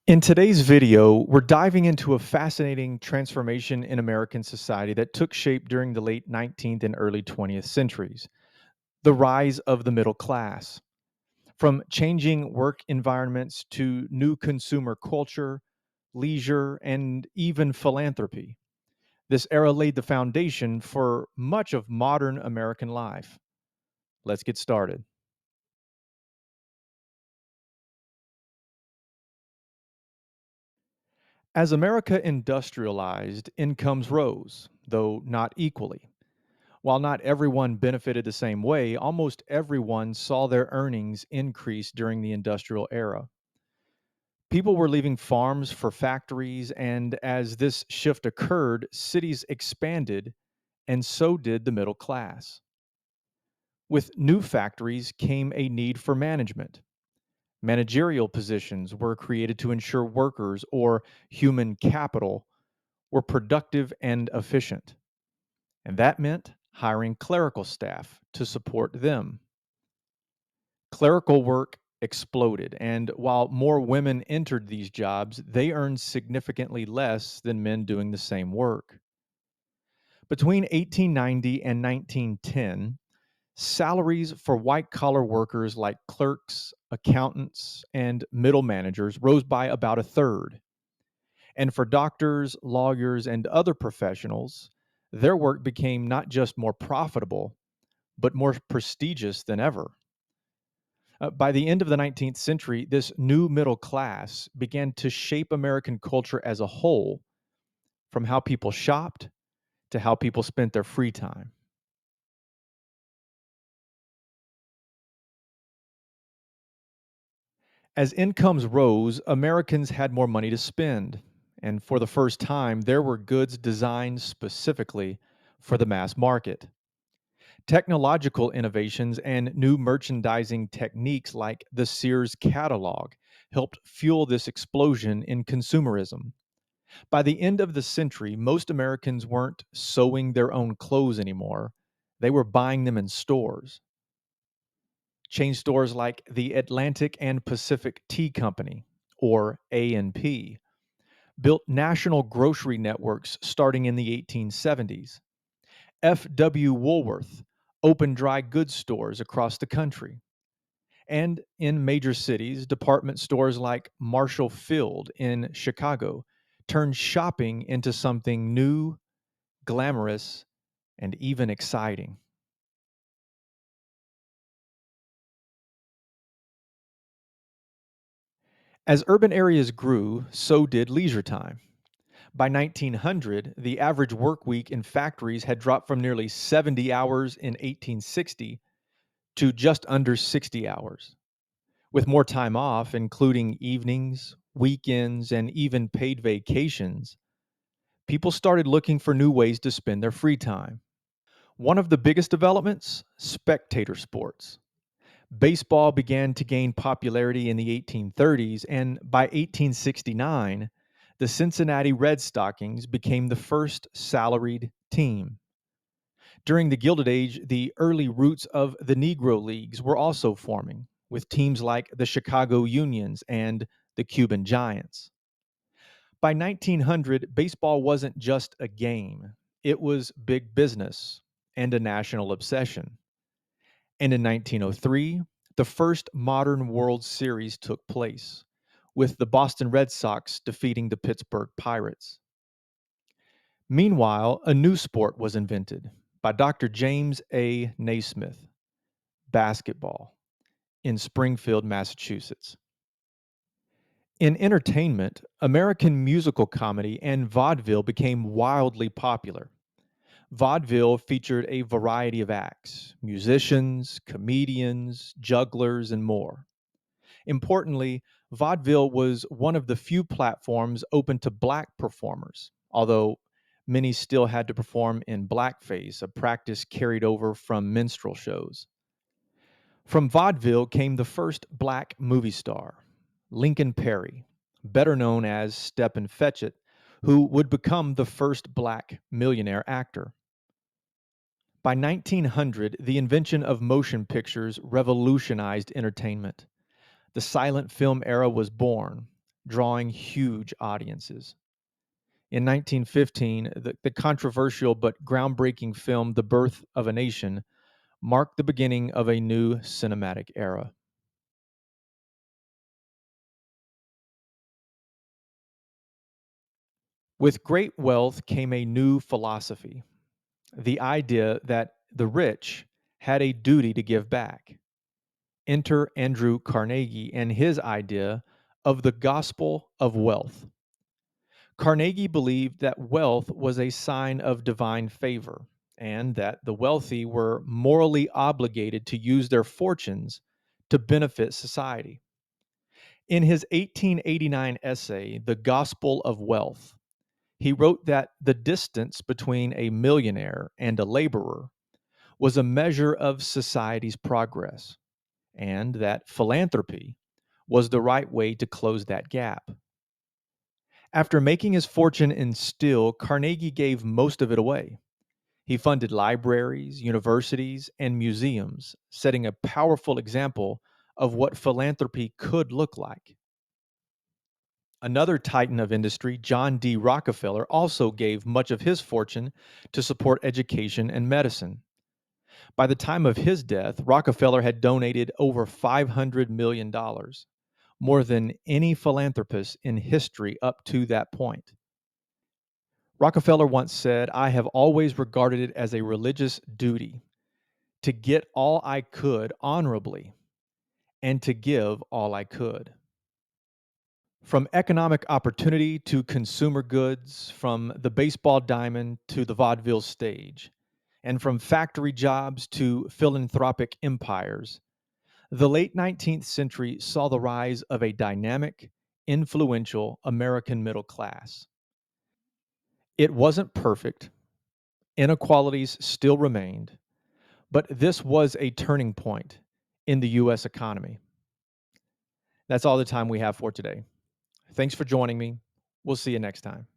In today's video, we're diving into a fascinating transformation in American society that took shape during the late 19th and early 20th centuries: the rise of the middle class. From changing work environments to new consumer culture, leisure, and even philanthropy, this era laid the foundation for much of modern American life. Let's get started. As America industrialized, incomes rose, though not equally. While not everyone benefited the same way, almost everyone saw their earnings increase during the industrial era. People were leaving farms for factories, and as this shift occurred, cities expanded, and so did the middle class. With new factories came a need for management. Managerial positions were created to ensure workers, or human capital, were productive and efficient. And that meant hiring clerical staff to support them. Clerical work exploded, and while more women entered these jobs, they earned significantly less than men doing the same work. Between 1890 and 1910, salaries for white collar workers like clerks, accountants, and middle managers rose by about a third. And for doctors, lawyers, and other professionals, their work became not just more profitable, but more prestigious than ever. By the end of the 19th century, this new middle class began to shape American culture as a whole, from how people shopped to how people spent their free time. As incomes rose, Americans had more money to spend. And for the first time, there were goods designed specifically for the mass market. Technological innovations and new merchandising techniques like the Sears catalog helped fuel this explosion in consumerism. By the end of the century, most Americans weren't sewing their own clothes anymore. They were buying them in stores. Chain stores like the Atlantic and Pacific Tea Company, or A&P, built national grocery networks starting in the 1870s. F.W. Woolworth opened dry goods stores across the country. And in major cities, department stores like Marshall Field in Chicago turned shopping into something new, glamorous, and even exciting. As urban areas grew, so did leisure time. By 1900, the average work week in factories had dropped from nearly 70 hours in 1860 to just under 60 hours. With more time off, including evenings, weekends, and even paid vacations, people started looking for new ways to spend their free time. One of the biggest developments: spectator sports. Baseball began to gain popularity in the 1830s, and by 1869, the Cincinnati Red Stockings became the first salaried team. During the Gilded Age, the early roots of the Negro Leagues were also forming, with teams like the Chicago Unions and the Cuban Giants. By 1900, baseball wasn't just a game, it was big business and a national obsession. And in 1903, the first modern World Series took place, with the Boston Red Sox defeating the Pittsburgh Pirates. Meanwhile, a new sport was invented by Dr. James A. Naismith: basketball, in Springfield, Massachusetts. In entertainment, American musical comedy and vaudeville became wildly popular. Vaudeville featured a variety of acts: musicians, comedians, jugglers, and more. Importantly, vaudeville was one of the few platforms open to black performers, although many still had to perform in blackface, a practice carried over from minstrel shows. From vaudeville came the first black movie star, Lincoln Perry, better known as Stepin Fetchit, who would become the first black millionaire actor. By 1900, the invention of motion pictures revolutionized entertainment. The silent film era was born. drawing huge audiences. In 1915, the controversial but groundbreaking film The Birth of a Nation marked the beginning of a new cinematic era. With great wealth came a new philosophy, the idea that the rich had a duty to give back. Enter Andrew Carnegie and his idea of the gospel of wealth. Carnegie believed that wealth was a sign of divine favor and that the wealthy were morally obligated to use their fortunes to benefit society. In his 1889 essay, The Gospel of Wealth, he wrote that the distance between a millionaire and a laborer was a measure of society's progress, and that philanthropy was the right way to close that gap. After making his fortune in steel, Carnegie gave most of it away. He funded libraries, universities, and museums, setting a powerful example of what philanthropy could look like. Another titan of industry, John D. Rockefeller, also gave much of his fortune to support education and medicine. By the time of his death, Rockefeller had donated over $500 million, more than any philanthropist in history up to that point. Rockefeller once said, I have always regarded it as a religious duty to get all I could honorably and to give all I could. From economic opportunity to consumer goods, from the baseball diamond to the vaudeville stage, and from factory jobs to philanthropic empires, the late 19th century saw the rise of a dynamic, influential American middle class. It wasn't perfect, inequalities still remained, but this was a turning point in the US economy. That's all the time we have for today. Thanks for joining me. We'll see you next time.